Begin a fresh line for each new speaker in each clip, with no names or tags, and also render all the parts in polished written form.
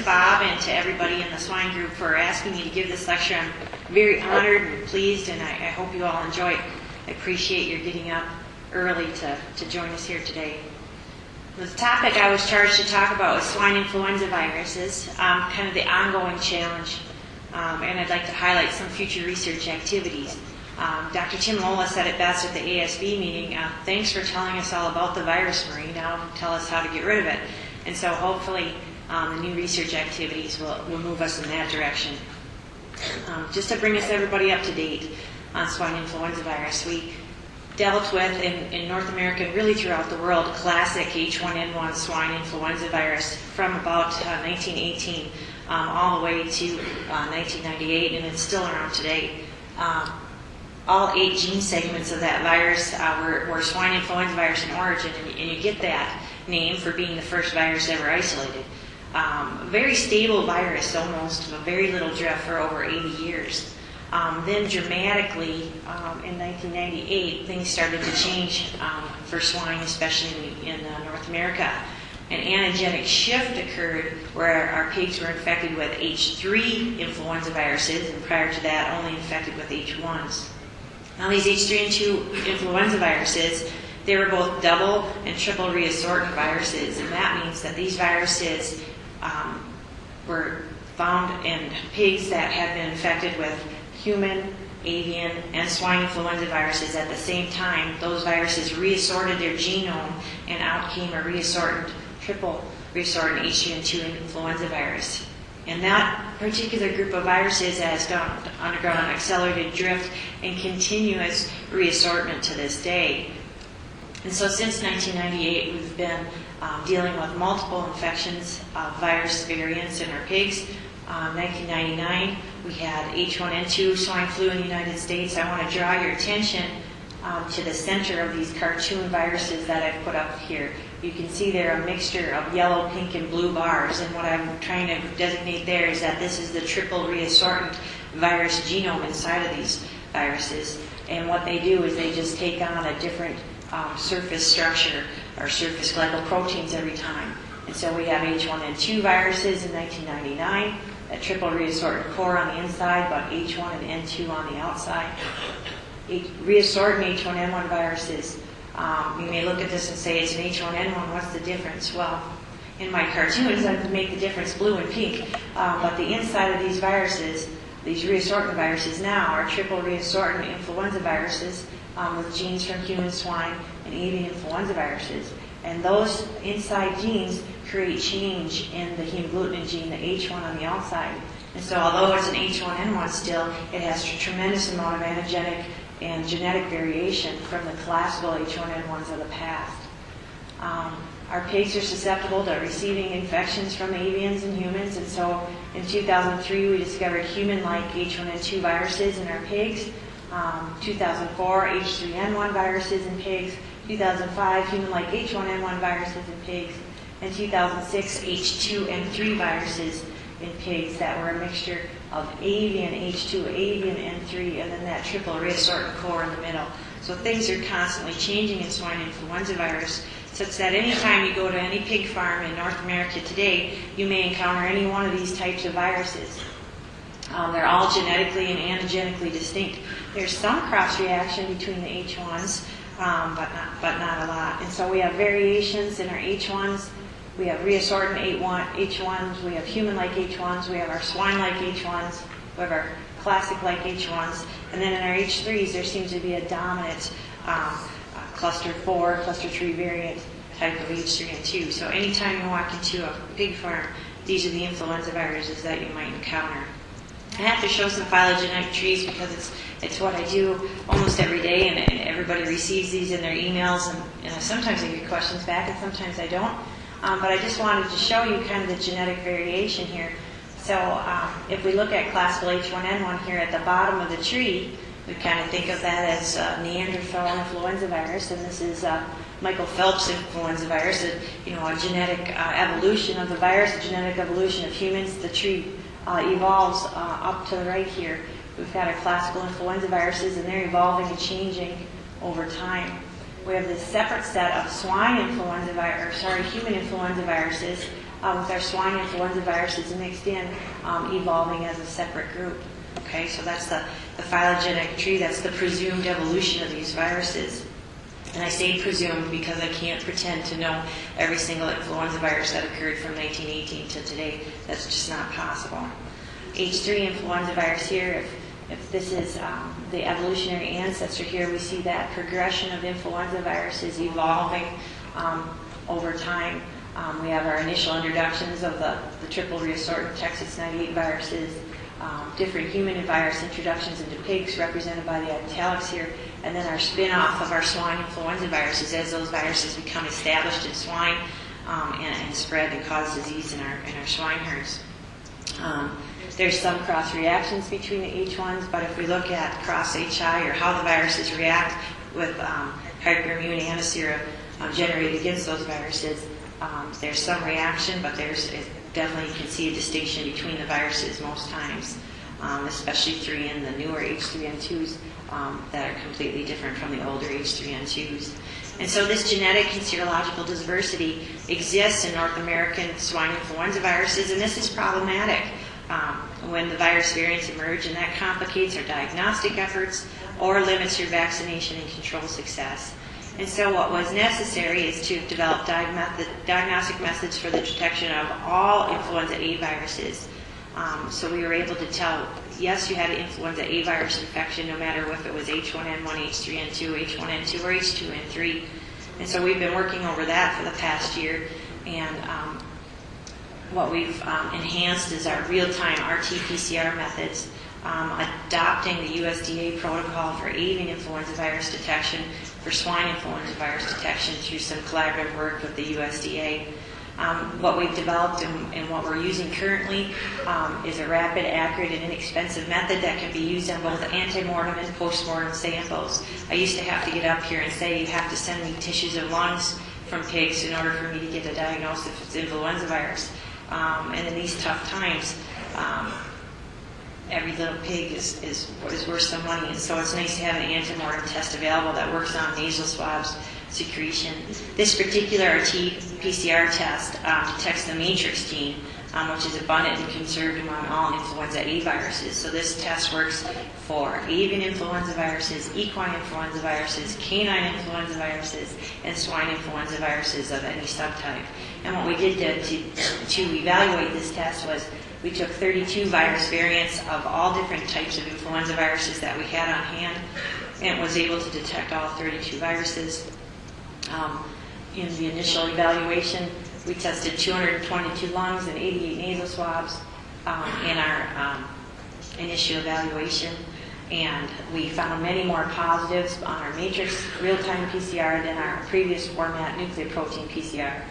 Bob and to everybody in the swine group for asking me to give this lecture. I'm very honored and pleased, and I hope you all enjoy it. I appreciate your getting up early to join us here today. The topic I was charged to talk about was swine influenza viruses, kind of the ongoing challenge, and I'd like to highlight some future research activities. Dr. Tim Lola said it best at the ASB meeting, thanks for telling us all about the virus, Marie. Now tell us how to get rid of it. And so hopefully the new research activities will move us in that direction. Just to bring us everybody up to date on swine influenza virus, we dealt with in North America and really throughout the world classic H1N1 swine influenza virus from about 1918 all the way to 1998, and it's still around today. All 8 gene segments of that virus were swine influenza virus in origin, and you get that name for being the first virus ever isolated. Very stable virus, almost, very little drift for over 80 years. Then dramatically, in 1998, things started to change for swine, especially in North America. An antigenic shift occurred where our pigs were infected with H3 influenza viruses, and prior to that, only infected with H1s. Now, these H3N2 influenza viruses, they were both double and triple reassortant viruses, and that means that these viruses were found in pigs that had been infected with human, avian, and swine influenza viruses at the same time. Those viruses reassorted their genome, and out came a reassortant, triple reassortant H3N2 influenza virus. And that particular group of viruses has undergone accelerated drift and continuous reassortment to this day. And so since 1998, we've been dealing with multiple infections of virus variants in our pigs. 1999, we had H1N2 swine flu in the United States. I want to draw your attention to the center of these cartoon viruses that I've put up here. You can see they're a mixture of yellow, pink, and blue bars, and what I'm trying to designate there is that this is the triple reassortant virus genome inside of these viruses. And what they do is they just take on a different surface structure or surface glycoproteins every time. And so we have H1N2 viruses in 1999, a triple reassortant core on the inside, but H1 and N2 on the outside. Reassortant H1N1 viruses, you may look at this and say it's an H1N1, what's the difference? Well, in my cartoons I would make the difference blue and pink, but the inside of these viruses, these reassortant viruses now, are triple reassortant influenza viruses with genes from human, swine, and avian influenza viruses. And those inside genes create change in the hemagglutinin gene, the H1 on the outside. And so although it's an H1N1 still, it has a tremendous amount of antigenic and genetic variation from the classical H1N1s of the past. Our pigs are susceptible to receiving infections from avians and humans, and so in 2003 we discovered human-like H1N2 viruses in our pigs, 2004 H3N1 viruses in pigs, 2005 human-like H1N1 viruses in pigs, and 2006 H2N3 viruses in pigs that were a mixture of avian H2, avian N3, and then that triple reassortant core in the middle. So things are constantly changing in swine influenza virus, such that anytime you go to any pig farm in North America today, you may encounter any one of these types of viruses. They're all genetically and antigenically distinct. There's some cross-reaction between the H1s, but not a lot. And so we have variations in our H1s. We have reassortant H1s, we have human-like H1s, we have our swine-like H1s, we have our classic-like H1s, and then in our H3s there seems to be a dominant cluster 4, cluster 3 variant type of H3N2. So anytime you walk into a pig farm, these are the influenza viruses that you might encounter. I have to show some phylogenetic trees because it's what I do almost every day, and everybody receives these in their emails, and sometimes I get questions back and sometimes I don't. But I just wanted to show you kind of the genetic variation here. So if we look at classical H1N1 here at the bottom of the tree, we kind of think of that as Neanderthal influenza virus, and this is Michael Phelps influenza virus, a genetic evolution of the virus, a genetic evolution of humans. The tree evolves up to the right here. We've got our classical influenza viruses, and they're evolving and changing over time. We have this separate set of human influenza viruses with our swine influenza viruses mixed in, evolving as a separate group. Okay, so that's the phylogenetic tree. That's the presumed evolution of these viruses. And I say presumed because I can't pretend to know every single influenza virus that occurred from 1918 to today. That's just not possible. H3 influenza virus here, if this is the evolutionary ancestor here, we see that progression of influenza viruses evolving over time. We have our initial introductions of the triple reassortant Texas 98 viruses, different human virus introductions into pigs represented by the italics here, and then our spin-off of our swine influenza viruses as those viruses become established in swine and spread and cause disease in our swine herds. There's some cross reactions between the H1s, but if we look at cross HI or how the viruses react with hyperimmune antisera generated against those viruses, there's some reaction, but there's definitely, you can see a distinction between the viruses most times, especially 3 and the newer H3N2s that are completely different from the older H3N2s. And so this genetic and serological diversity exists in North American swine influenza viruses, and this is problematic when the virus variants emerge, and that complicates our diagnostic efforts or limits your vaccination and control success. And so what was necessary is to develop diagnostic methods for the detection of all influenza A viruses. So we were able to tell, yes, you had an influenza A virus infection no matter if it was H1N1, H3N2, H1N2, or H2N3. And so we've been working over that for the past year. And what we've enhanced is our real-time RT-PCR methods, adopting the USDA protocol for avian influenza virus detection, for swine influenza virus detection through some collaborative work with the USDA. What we've developed and what we're using currently is a rapid, accurate, and inexpensive method that can be used on both ante-mortem and post-mortem samples. I used to have to get up here and say, you have to send me tissues of lungs from pigs in order for me to get a diagnosis if it's influenza virus. And in these tough times, every little pig is worth some money, and so it's nice to have an antemortem test available that works on nasal swabs, secretion. This particular RT-PCR test detects the matrix gene, which is abundant and conserved among all influenza A viruses. So this test works for avian influenza viruses, equine influenza viruses, canine influenza viruses, and swine influenza viruses of any subtype. And what we did to evaluate this test was we took 32 virus variants of all different types of influenza viruses that we had on hand, and was able to detect all 32 viruses. In the initial evaluation, we tested 222 lungs and 88 nasal swabs in our initial evaluation, and we found many more positives on our matrix real-time PCR than our previous format nuclear protein PCR,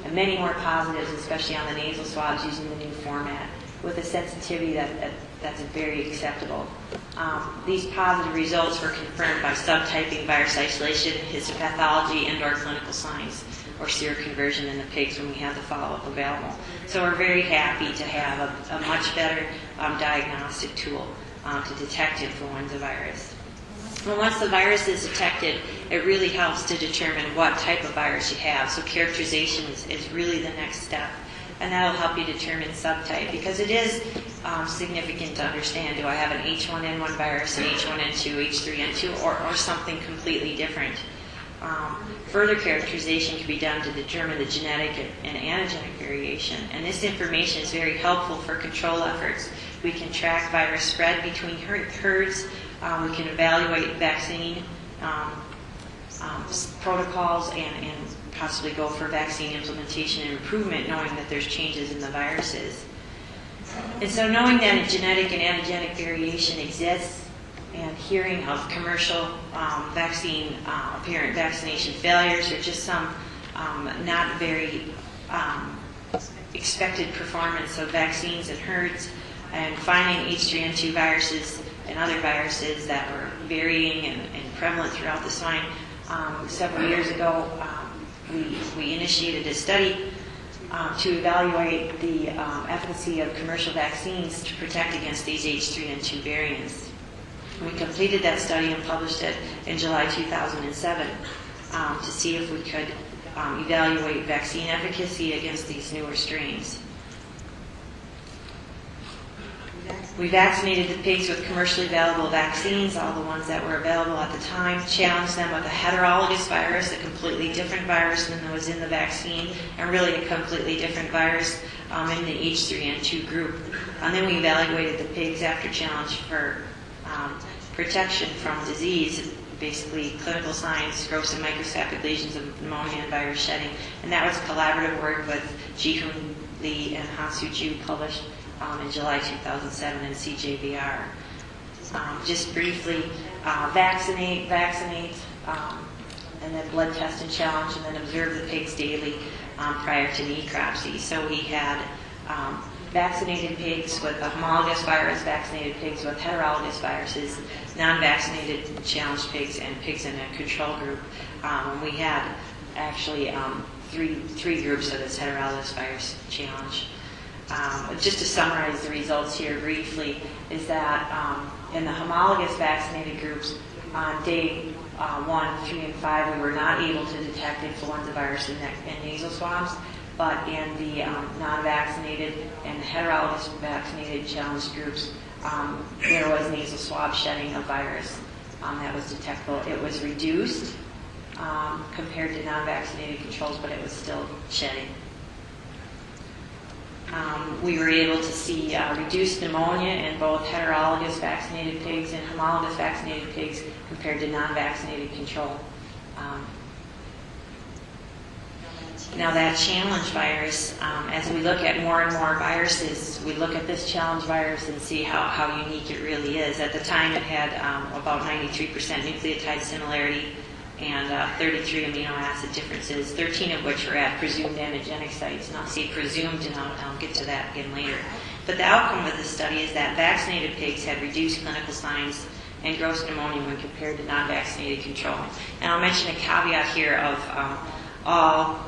and many more positives, especially on the nasal swabs using the new format, with a sensitivity that's very acceptable. These positive results were confirmed by subtyping, virus isolation, histopathology, and/or clinical signs, or seroconversion in the pigs when we have the follow-up available. So we're very happy to have a much better diagnostic tool to detect influenza virus. Well, once the virus is detected, it really helps to determine what type of virus you have. So characterization is really the next step. And that'll help you determine subtype, because it is significant to understand, do I have an H1N1 virus, an H1N2, H3N2, or something completely different? Further characterization can be done to determine the genetic and antigenic variation, and this information is very helpful for control efforts. We can track virus spread between herds, we can evaluate vaccine protocols and possibly go for vaccine implementation and improvement, knowing that there's changes in the viruses. And so knowing that a genetic and antigenic variation exists, and hearing of commercial apparent vaccination failures, or just some not very expected performance of vaccines in herds, and finding H3N2 viruses and other viruses that were varying and prevalent throughout the swine. Several years ago, we initiated a study to evaluate the efficacy of commercial vaccines to protect against these H3N2 variants. We completed that study and published it in July 2007 to see if we could evaluate vaccine efficacy against these newer strains. We vaccinated the pigs with commercially available vaccines, all the ones that were available at the time, challenged them with a heterologous virus, a completely different virus than was in the vaccine, and really a completely different virus in the H3N2 group. And then we evaluated the pigs after challenge for protection from disease, basically clinical signs, gross and microscopic lesions of pneumonia and virus shedding. And that was collaborative work with Ji-Hoon Lee and Han-Soo Ju, published in July 2007 in CJVR. Just briefly, vaccinate, and then blood test and challenge, and then observe the pigs daily prior to necropsy. So we had vaccinated pigs with a homologous virus, vaccinated pigs with heterologous viruses, non-vaccinated challenged pigs, and pigs in a control group. And we had actually three groups of this heterologous virus challenge. Just to summarize the results here briefly, is that in the homologous vaccinated groups, on day 1, 3, and 5, we were not able to detect influenza virus in nasal swabs, but in the non-vaccinated and heterologous vaccinated challenged groups, there was nasal swab shedding of virus that was detectable. It was reduced compared to non-vaccinated controls, but it was still shedding. We were able to see reduced pneumonia in both heterologous vaccinated pigs and homologous vaccinated pigs compared to non-vaccinated control. Now that challenge virus, as we look at more and more viruses, we look at this challenge virus and see how unique it really is. At the time it had about 93% nucleotide similarity and 33 amino acid differences, 13 of which were at presumed antigenic sites. And I'll say presumed, and I'll get to that again later. But the outcome of this study is that vaccinated pigs had reduced clinical signs and gross pneumonia when compared to non-vaccinated control. And I'll mention a caveat here of all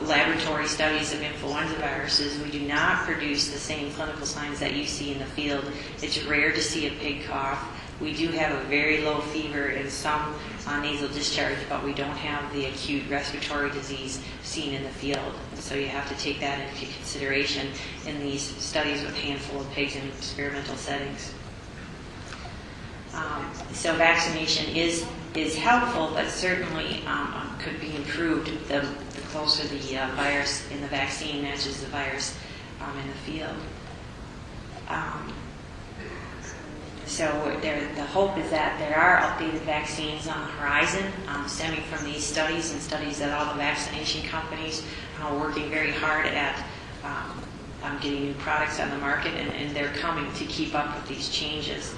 laboratory studies of influenza viruses. We do not produce the same clinical signs that you see in the field. It's rare to see a pig cough. We do have a very low fever and some nasal discharge, but we don't have the acute respiratory disease seen in the field. So you have to take that into consideration in these studies with a handful of pigs in experimental settings. So vaccination is helpful, but certainly could be improved the closer the virus in the vaccine matches the virus in the field. So the hope is that there are updated vaccines on the horizon stemming from these studies and studies that all the vaccination companies are working very hard at getting new products on the market, and they're coming to keep up with these changes.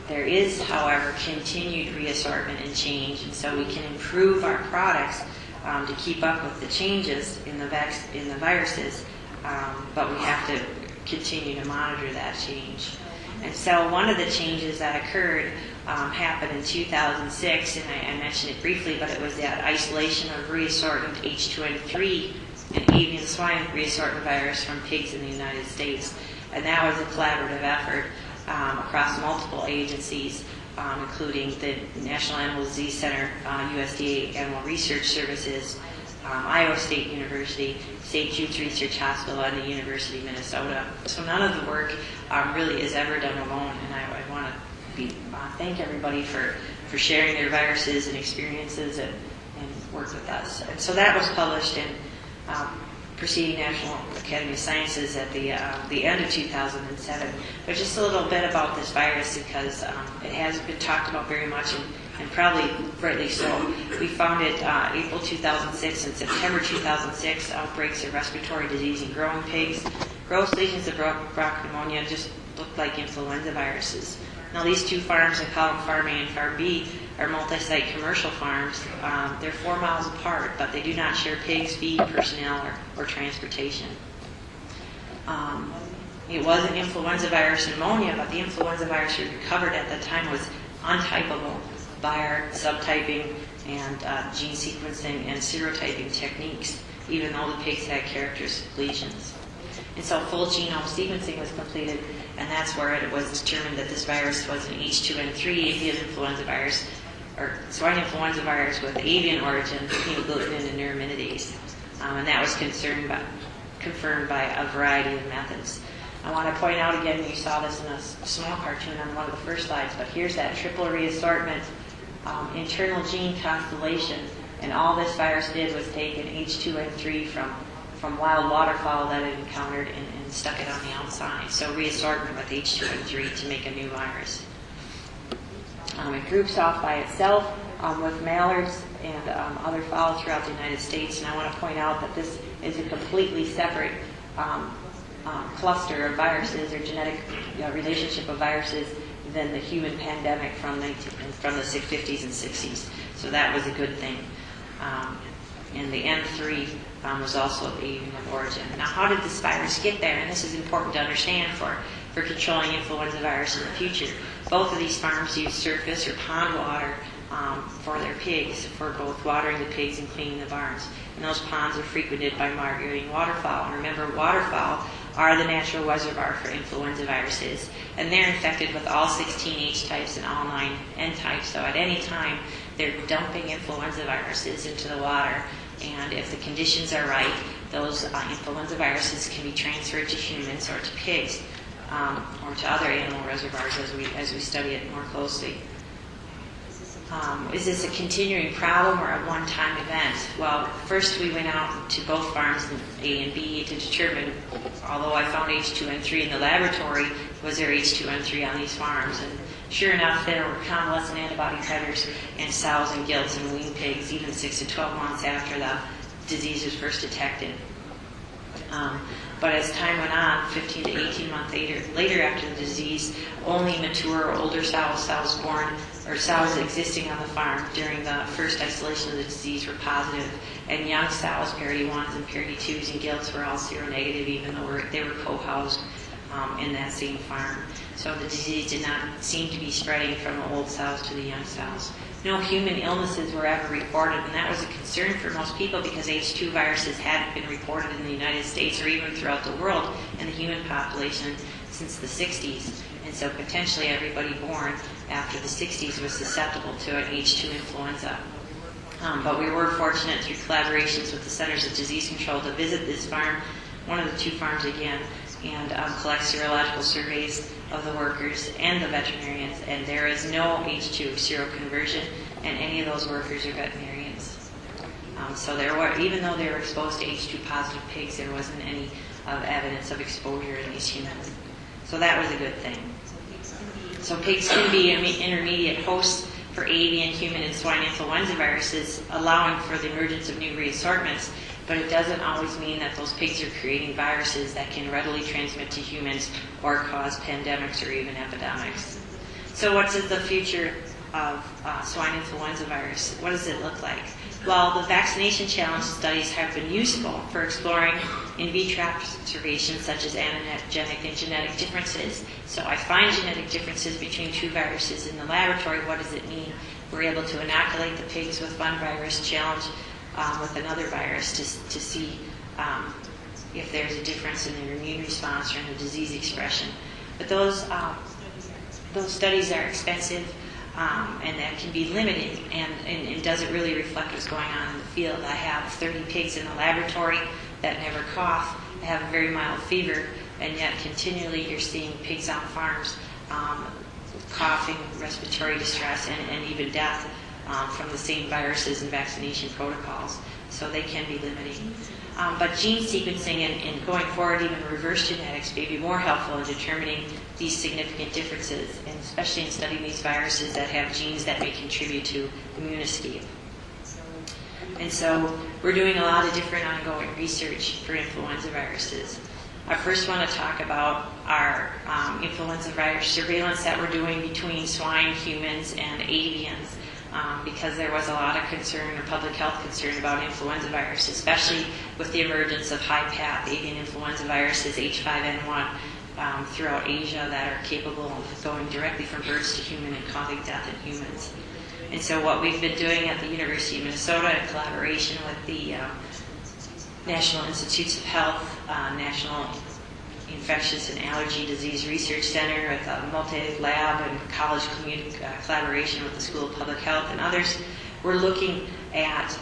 There is, however, continued reassortment and change, and so we can improve our products to keep up with the changes in the viruses, but we have to continue to monitor that change. And so one of the changes that occurred happened in 2006, and I mentioned it briefly, but it was that isolation of reassortant H2N3 and avian swine reassortant virus from pigs in the United States. And that was a collaborative effort across multiple agencies, including the National Animal Disease Center, USDA Animal Research Services, Iowa State University, St. Jude's Research Hospital, and the University of Minnesota. So none of the work really is ever done alone, and I want to thank everybody for sharing their viruses and experiences and work with us. And so that was published in preceding National Academy of Sciences at the end of 2007. But just a little bit about this virus, because it hasn't been talked about very much, and probably rightly so. We found it April 2006 and September 2006, outbreaks of respiratory disease in growing pigs. Gross lesions of Brock pneumonia just looked like influenza viruses. Now these two farms, I call them Farm A and Farm B, are multi-site commercial farms. They're 4 miles apart, but they do not share pigs, feed, personnel, or transportation. It was an influenza virus pneumonia, but the influenza virus we recovered at that time was untypable by our subtyping and gene sequencing and serotyping techniques, even though the pigs had characteristic lesions. And so full genome sequencing was completed, and that's where it was determined that this virus was an H2N3 avian influenza virus or swine influenza virus with avian origin, hemagglutinin and neuraminidase. And that was confirmed by a variety of methods. I want to point out again, you saw this in a small cartoon on one of the first slides, but here's that triple reassortment internal gene constellation, and all this virus did was take an H2N3 from wild waterfowl that it encountered and stuck it on the outside. So reassortment with H2N3 to make a new virus. It groups off by itself with mallards and other fowl throughout the United States, and I want to point out that this is a completely separate cluster of viruses or genetic relationship of viruses than the human pandemic from the 50s and 60s. So that was a good thing. And the N3 was also avian origin. Now, how did this virus get there? And this is important to understand for controlling influenza virus in the future. Both of these farms use surface or pond water for their pigs, for both watering the pigs and cleaning the barns. And those ponds are frequented by migrating waterfowl. And remember, waterfowl are the natural reservoir for influenza viruses, and they're infected with all 16 H types and all 9 N types. So at any time, they're dumping influenza viruses into the water, and if the conditions are right, those influenza viruses can be transferred to humans or to pigs or to other animal reservoirs as we study it more closely. Is this a continuing problem or a one-time event? Well, first we went out to both farms, A and B, to determine, although I found H2N3 in the laboratory, was there H2N3 on these farms? And sure enough, there were convalescent antibody titers in sows and gilts and weaned pigs, even 6 to 12 months after the disease was first detected. But as time went on, 15 to 18 months later after the disease, only mature or older sows born or sows existing on the farm during the first isolation of the disease were positive, and young sows, parity 1s and parity 2s and gilts, were all seronegative, even though they were co-housed in that same farm. So the disease did not seem to be spreading from the old sows to the young sows. No human illnesses were ever reported, and that was a concern for most people because H2 viruses hadn't been reported in the United States or even throughout the world in the human population since the 60s. And so potentially everybody born after the 60s was susceptible to an H2 influenza. But we were fortunate through collaborations with the Centers of Disease Control to visit this farm, one of the 2 farms again, and collect serological surveys of the workers and the veterinarians, and there is no H2 seroconversion, and any of those workers are veterinarians. So even though they were exposed to H2 positive pigs, there wasn't any evidence of exposure in these humans. So that was a good thing. So pigs can be intermediate hosts for avian, human, and swine influenza viruses, allowing for the emergence of new reassortments, but it doesn't always mean that those pigs are creating viruses that can readily transmit to humans or cause pandemics or even epidemics. So what's the future of swine influenza virus? What does it look like? Well, the vaccination challenge studies have been useful for exploring in vitro observations such as antigenic and genetic differences. So I find genetic differences between 2 viruses in the laboratory. What does it mean? We're able to inoculate the pigs with one virus, challenge with another virus to see if there's a difference in their immune response or in the disease expression. But those studies are expensive and that can be limiting and doesn't really reflect what's going on in the field. I have 30 pigs in the laboratory that never cough, have a very mild fever, and yet continually you're seeing pigs on farms coughing, respiratory distress, and even death from the same viruses and vaccination protocols. So they can be limiting. But gene sequencing and going forward, even reverse genetics, may be more helpful in determining these significant differences, and especially in studying these viruses that have genes that may contribute to immune escape. And so we're doing a lot of different ongoing research for influenza viruses. I first want to talk about our influenza virus surveillance that we're doing between swine, humans, and avians. Because there was a lot of concern or public health concern about influenza virus, especially with the emergence of high-path avian influenza viruses, H5N1, throughout Asia that are capable of going directly from birds to human and causing death in humans. And so what we've been doing at the University of Minnesota in collaboration with the National Institutes of Health, National Infectious and Allergy Disease Research Center with a multi-lab and college collaboration with the School of Public Health and others. We're looking at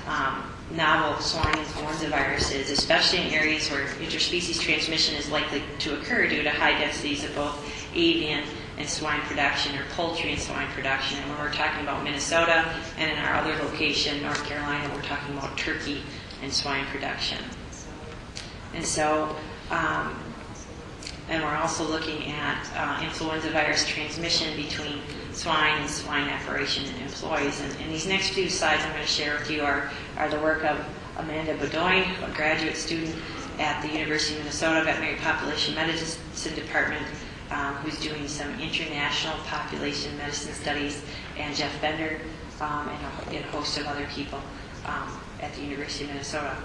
novel swine influenza viruses, especially in areas where interspecies transmission is likely to occur due to high densities of both avian and swine production, or poultry and swine production. And when we're talking about Minnesota, and in our other location, North Carolina, we're talking about turkey and swine production. And so, and we're also looking at influenza virus transmission between swine and swine operation and employees. And these next few slides I'm going to share with you are the work of Amanda Bedoin, a graduate student at the University of Minnesota Veterinary Population Medicine Department, who's doing some international population medicine studies, and Jeff Bender, and a host of other people at the University of Minnesota.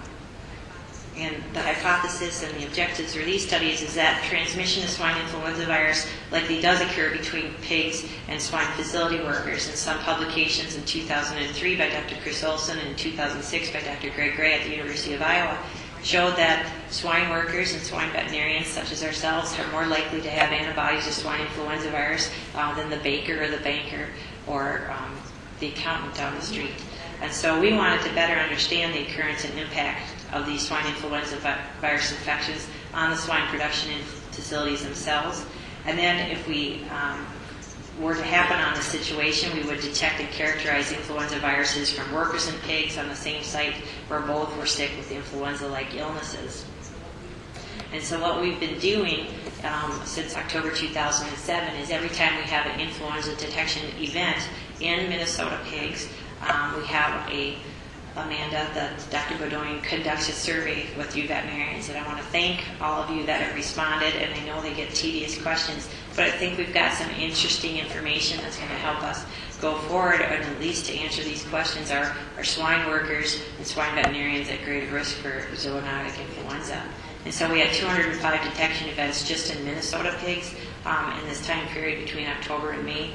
And the hypothesis and the objectives for these studies is that transmission of swine influenza virus likely does occur between pigs and swine facility workers. In some publications in 2003 by Dr. Chris Olson and in 2006 by Dr. Greg Gray at the University of Iowa showed that swine workers and swine veterinarians, such as ourselves, are more likely to have antibodies to swine influenza virus than the baker or the banker or the accountant down the street. And so we wanted to better understand the occurrence and impact of these swine influenza virus infections on the swine production facilities themselves. And then if we were to happen on this situation, we would detect and characterize influenza viruses from workers and pigs on the same site where both were sick with influenza-like illnesses. And so what we've been doing since October 2007 is every time we have an influenza detection event in Minnesota pigs, we have Amanda, Dr. Bedoin, conducts a survey with you veterinarians, and I want to thank all of you that have responded, and I know they get tedious questions, but I think we've got some interesting information that's going to help us go forward, and at least to answer these questions are swine workers and swine veterinarians at greater risk for zoonotic influenza. And so we had 205 detection events just in Minnesota pigs in this time period between October and May.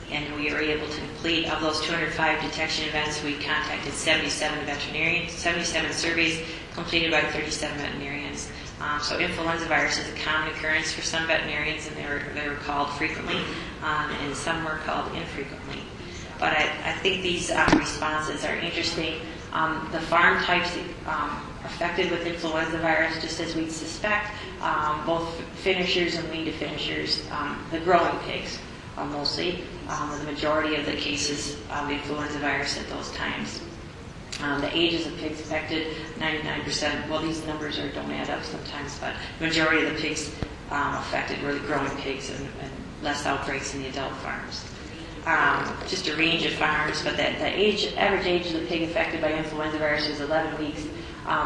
And we were able to complete, of those 205 detection events, we contacted 77 veterinarians, 77 surveys completed by 37 veterinarians. So influenza virus is a common occurrence for some veterinarians, and they were called frequently, and some were called infrequently. But I think these responses are interesting. The farm types affected with influenza virus, just as we'd suspect, both finishers and wean to finishers, the growing pigs. Mostly, the majority of the cases of influenza virus at those times. The ages of pigs affected, 99%, well, these numbers don't add up sometimes, but the majority of the pigs affected were the growing pigs and less outbreaks in the adult farms. Just a range of farms, but the average age of the pig affected by influenza virus is 11 weeks,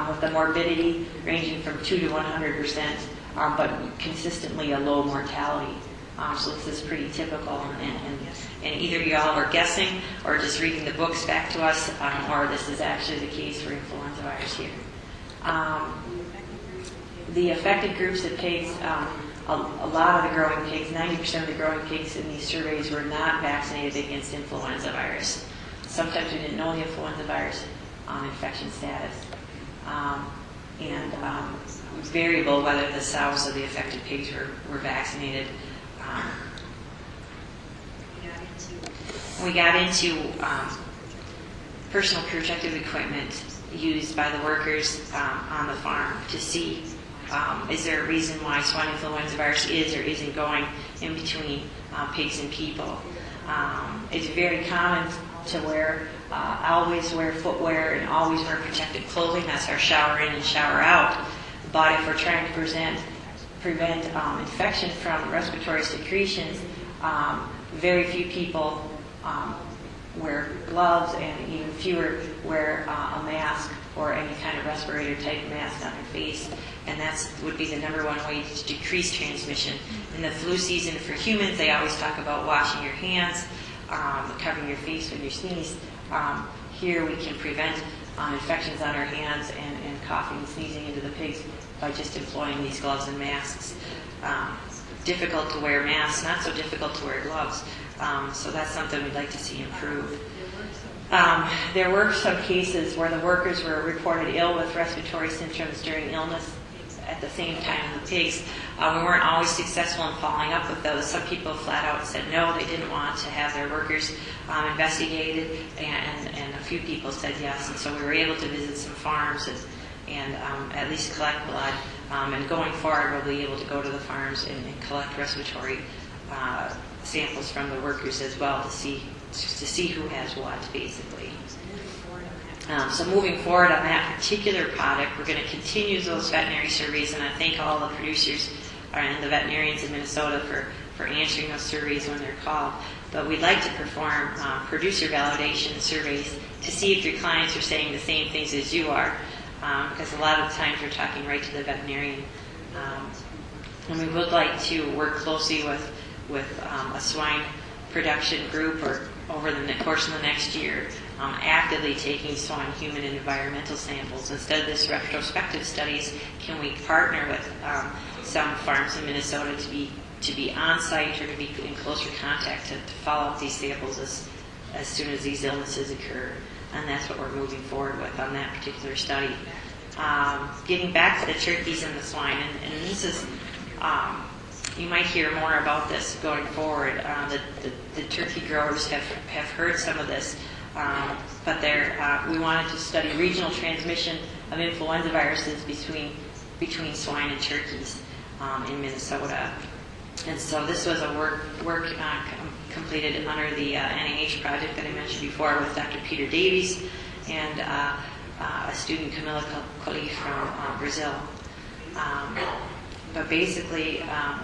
with the morbidity ranging from 2 to 100%, but consistently a low mortality. So this is pretty typical, and either y'all are guessing or just reading the books back to us, or this is actually the case for influenza virus here. The affected groups of pigs, a lot of the growing pigs, 90% of the growing pigs in these surveys were not vaccinated against influenza virus. Sometimes we didn't know the influenza virus infection status. And variable whether the sows of the affected pigs were vaccinated. We got into personal protective equipment used by the workers on the farm to see is there a reason why swine influenza virus is or isn't going in between pigs and people. It's very common to always wear footwear and always wear protective clothing. That's our shower in and shower out. But if we're trying to prevent infection from respiratory secretions, very few people wear gloves, and even fewer wear a mask or any kind of respirator type mask on their face, and that would be the number one way to decrease transmission. In the flu season for humans, they always talk about washing your hands, covering your face when you sneeze. Here we can prevent infections on our hands and coughing and sneezing into the pigs by just employing these gloves and masks. Difficult to wear masks, not so difficult to wear gloves. So that's something we'd like to see improve. There were some cases where the workers were reported ill with respiratory symptoms during illness at the same time in the pigs. We weren't always successful in following up with those. Some people flat out said no, they didn't want to have their workers investigated, and a few people said yes. And so we were able to visit some farms and at least collect blood. And going forward, we'll be able to go to the farms and collect respiratory samples from the workers as well to see who has what, basically. So moving forward on that particular product, we're going to continue those veterinary surveys, and I thank all the producers and the veterinarians in Minnesota for answering those surveys when they're called. But we'd like to perform producer validation surveys to see if your clients are saying the same things as you are, because a lot of the times we're talking right to the veterinarian. And we would like to work closely with a swine production group or over the course of the next year, actively taking swine, human, and environmental samples. Instead of this retrospective studies, can we partner with some farms in Minnesota to be on site or to be in closer contact to follow up these samples as soon as these illnesses occur? And that's what we're moving forward with on that particular study. Getting back to the turkeys and the swine, and this is, you might hear more about this going forward. The turkey growers have heard some of this, but we wanted to study regional transmission of influenza viruses between swine and turkeys in Minnesota. And so this was a work completed under the NIH project that I mentioned before with Dr. Peter Davies and a student, Camila Colli from Brazil. But basically,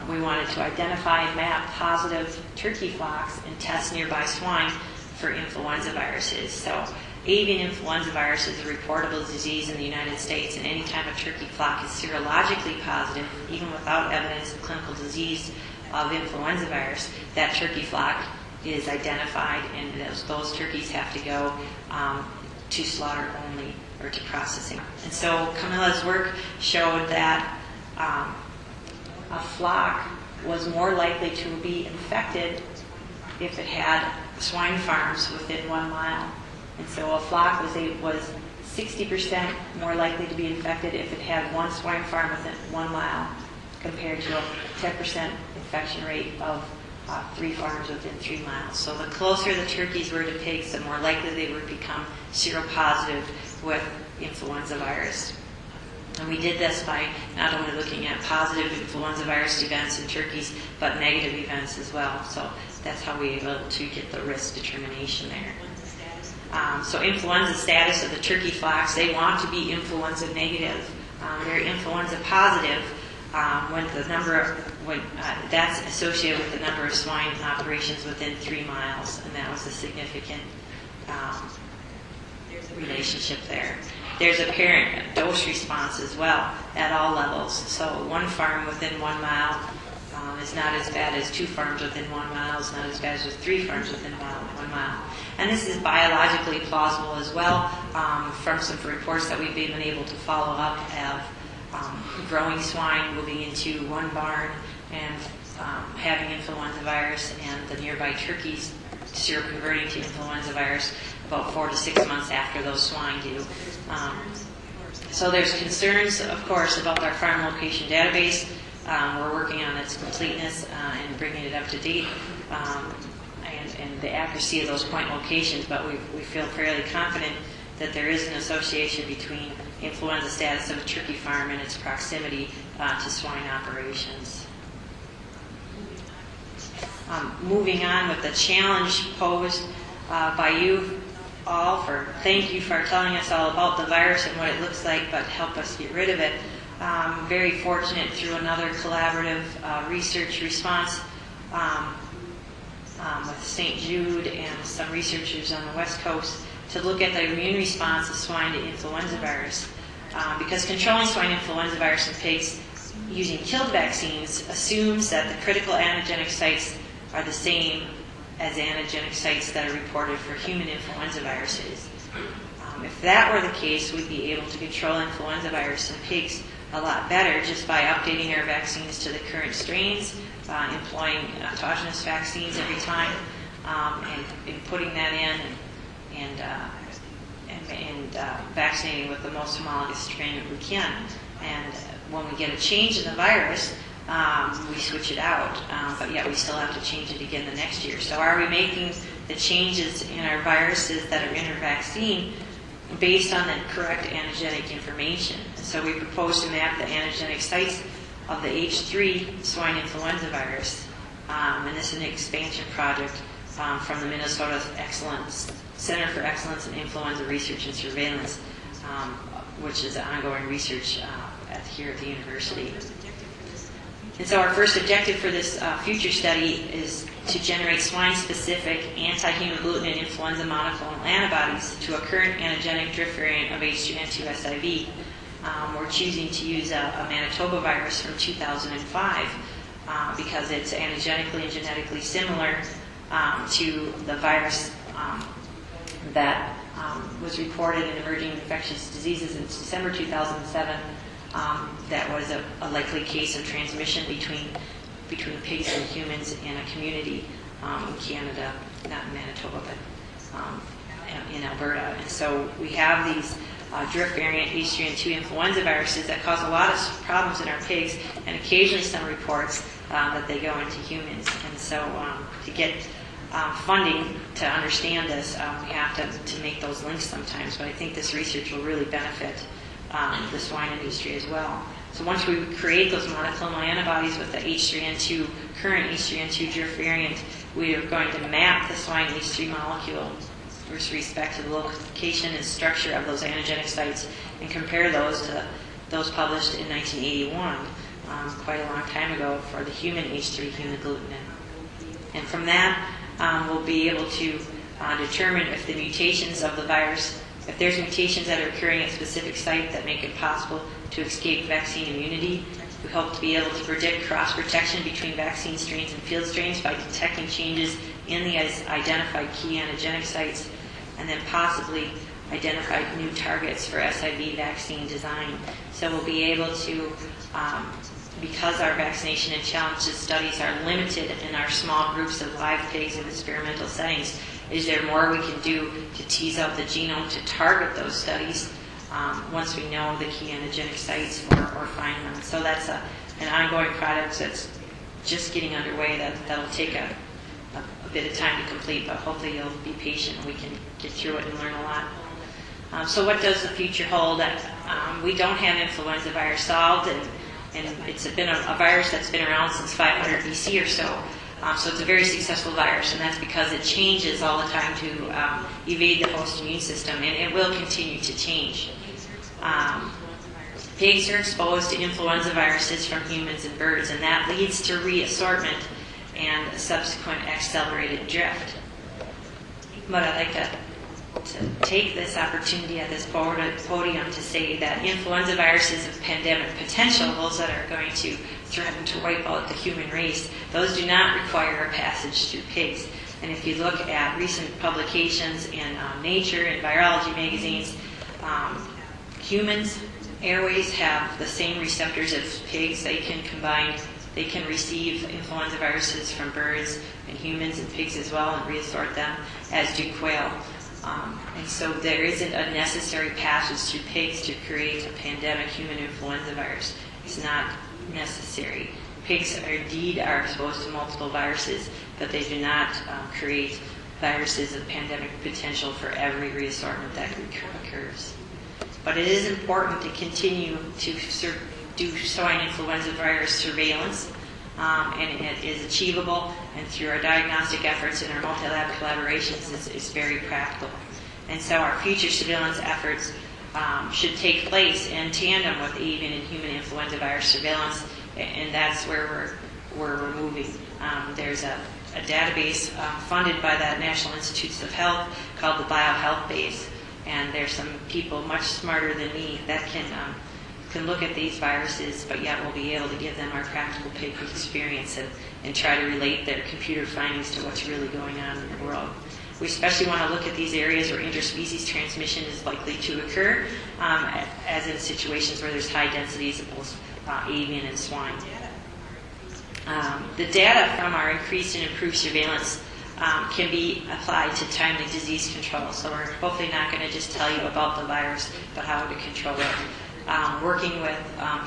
we wanted to identify and map positive turkey flocks and test nearby swine for influenza viruses. So avian influenza virus is a reportable disease in the United States, and any time a turkey flock is serologically positive, even without evidence of clinical disease of influenza virus, that turkey flock is identified, and those turkeys have to go to slaughter only or to processing. And so Camilla's work showed that a flock was more likely to be infected if it had swine farms within 1 mile. And so a flock was 60% more likely to be infected if it had one swine farm within 1 mile compared to a 10% infection rate of 3 farms within 3 miles. So the closer the turkeys were to pigs, the more likely they would become seropositive with influenza virus. And we did this by not only looking at positive influenza virus events in turkeys, but negative events as well. So that's how we were able to get the risk determination there. So influenza status of the turkey flocks, they want to be influenza negative. They're influenza positive when that's associated with the number of swine operations within 3 miles, and that was a significant relationship there. There's apparent dose response as well at all levels. So 1 farm within 1 mile is not as bad as 2 farms within 1 mile. It's not as bad as 3 farms within 1 mile. And this is biologically plausible as well from some reports that we've been able to follow up of growing swine moving into 1 barn and having influenza virus, and the nearby turkeys seroconverting to influenza virus about 4 to 6 months after those swine do. So there's concerns, of course, about our farm location database. We're working on its completeness and bringing it up to date and the accuracy of those point locations, but we feel fairly confident that there is an association between influenza status of a turkey farm and its proximity to swine operations. Moving on with the challenge posed by you all, thank you for telling us all about the virus and what it looks like, but help us get rid of it. Very fortunate through another collaborative research response with St. Jude and some researchers on the West Coast to look at the immune response of swine to influenza virus. Because controlling swine influenza virus in pigs using killed vaccines assumes that the critical antigenic sites are the same as antigenic sites that are reported for human influenza viruses. If that were the case, we'd be able to control influenza virus in pigs a lot better just by updating our vaccines to the current strains, employing pathogenous vaccines every time, and putting that in and vaccinating with the most homologous strain that we can. And when we get a change in the virus, we switch it out, but yet we still have to change it again the next year. So are we making the changes in our viruses that are in our vaccine based on the correct antigenic information? So we propose to map the antigenic sites of the H3 swine influenza virus, and this is an expansion project from the Minnesota Center for Excellence in Influenza Research and Surveillance, which is ongoing research here at the university. And so our first objective for this future study is to generate swine-specific anti-human gluten and influenza monoclonal antibodies to a current antigenic drift variant of H3N2 SIV. We're choosing to use a Manitoba virus from 2005 because it's antigenically and genetically similar to the virus that was reported in emerging infectious diseases in December 2007. That was a likely case of transmission between pigs and humans in a community in Canada, not in Manitoba, but in Alberta. And so we have these drift variant H3N2 influenza viruses that cause a lot of problems in our pigs, and occasionally some reports that they go into humans. And so to get funding to understand this, we have to make those links sometimes, but I think this research will really benefit the swine industry as well. So once we create those monoclonal antibodies with the current H3N2 drift variant, we are going to map the swine H3 molecule with respect to the location and structure of those antigenic sites and compare those to those published in 1981, quite a long time ago, for the human H3 human gluten. And from that, we'll be able to determine if the mutations of the virus, if there's mutations that are occurring at a specific site that make it possible to escape vaccine immunity. We hope to be able to predict cross-protection between vaccine strains and field strains by detecting changes in the identified key antigenic sites, and then possibly identify new targets for SIV vaccine design. So we'll be able to, because our vaccination and challenges studies are limited in our small groups of live pigs in experimental settings, is there more we can do to tease out the genome to target those studies once we know the key antigenic sites or find them? So that's an ongoing project that's just getting underway. That'll take a bit of time to complete, but hopefully you'll be patient and we can get through it and learn a lot. So what does the future hold? We don't have influenza virus solved, and it's been a virus that's been around since 500 BC or so. So it's a very successful virus, and that's because it changes all the time to evade the host immune system, and it will continue to change. Pigs are exposed to influenza viruses from humans and birds, and that leads to reassortment and subsequent accelerated drift. But I'd like to take this opportunity at this podium to say that influenza viruses have pandemic potential, those that are going to threaten to wipe out the human race, those do not require a passage through pigs. And if you look at recent publications in Nature and virology magazines, humans' airways have the same receptors as pigs. They can receive influenza viruses from birds and humans and pigs as well and reassort them, as do quail. And so there isn't a necessary passage through pigs to create a pandemic human influenza virus. It's not necessary. Pigs are exposed to multiple viruses, but they do not create viruses of pandemic potential for every reassortment that occurs. But it is important to continue to do swine influenza virus surveillance, and it is achievable, and through our diagnostic efforts and our multi-lab collaborations, it's very practical. And so our future surveillance efforts should take place in tandem with avian and human influenza virus surveillance, and that's where we're moving. There's a database funded by the National Institutes of Health called the BioHealth Base, and there's some people much smarter than me that can look at these viruses, but yet we'll be able to give them our practical pig experience and try to relate their computer findings to what's really going on in the world. We especially want to look at these areas where interspecies transmission is likely to occur, as in situations where there's high densities of both avian and swine. The data from our increased and improved surveillance can be applied to timely disease control. So we're hopefully not going to just tell you about the virus, but how to control it. working with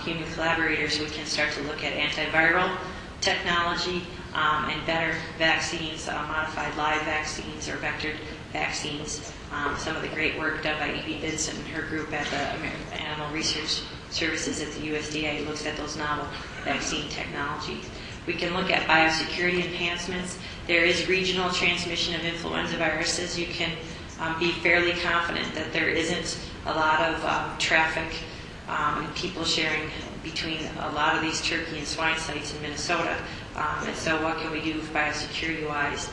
human collaborators, we can start to look at antiviral technology and better vaccines, modified live vaccines or vectored vaccines. Some of the great work done by E.B. Benson and her group at the American Animal Research Services at the USDA looks at those novel vaccine technologies. We can look at biosecurity enhancements. There is regional transmission of influenza viruses. You can be fairly confident that there isn't a lot of traffic and people sharing between a lot of these turkey and swine sites in Minnesota. And so what can we do biosecurity-wise?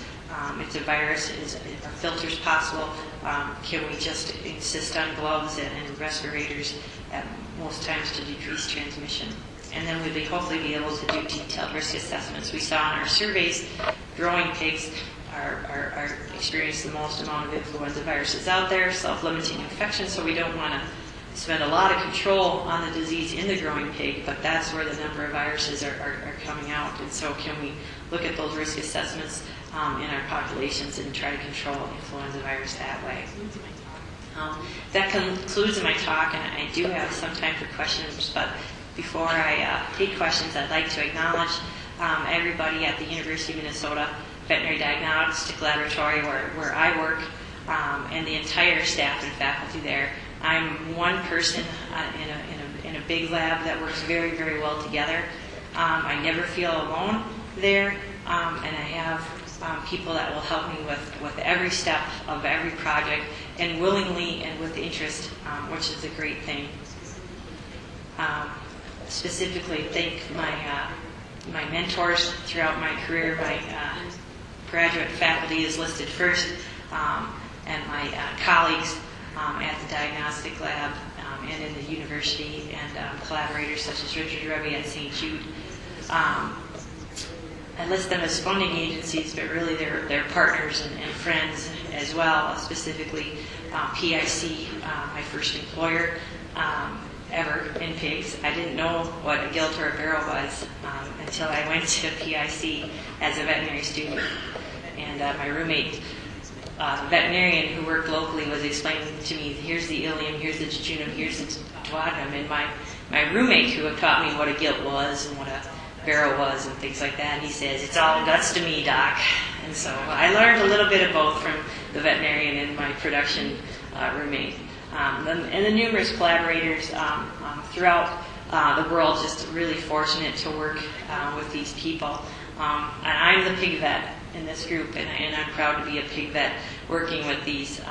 If the virus are filters possible, can we just insist on gloves and respirators at most times to decrease transmission? And then we'd hopefully be able to do detailed risk assessments. We saw in our surveys, growing pigs are experience the most amount of influenza viruses out there, self-limiting infection, so we don't want to spend a lot of control on the disease in the growing pig, but that's where the number of viruses are coming out. And so can we look at those risk assessments in our populations and try to control influenza virus that way? That concludes my talk, and I do have some time for questions, but before I take questions, I'd like to acknowledge everybody at the University of Minnesota Veterinary Diagnostic Laboratory where I work, and the entire staff and faculty there. I'm one person in a big lab that works very, very well together. I never feel alone there, and I have people that will help me with every step of every project, and willingly and with interest, which is a great thing. Specifically, thank my mentors throughout my career. My graduate faculty is listed first, and my colleagues at the Diagnostic Lab and in the university, and collaborators such as Richard Revy at St. Jude. I list them as funding agencies, but really they're partners and friends as well, specifically PIC, my first employer ever in pigs. I didn't know what a gilt or a barrel was until I went to PIC as a veterinary student. And my roommate, veterinarian who worked locally, was explaining to me, here's the ileum, here's the jejunum, here's the duodenum. And my roommate who had taught me what a gilt was and what a barrel was and things like that, he says, it's all guts to me, doc. And so I learned a little bit of both from the veterinarian and my production roommate. And the numerous collaborators throughout the world, just really fortunate to work with these people. And I'm the pig vet in this group, and I'm proud to be a pig vet working with these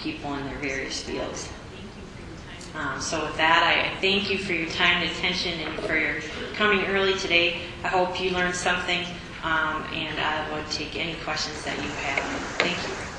people in their various fields. So with that, I thank you for your time and attention and for your coming early today. I hope you learned something, and I would take any questions that you have. Thank you.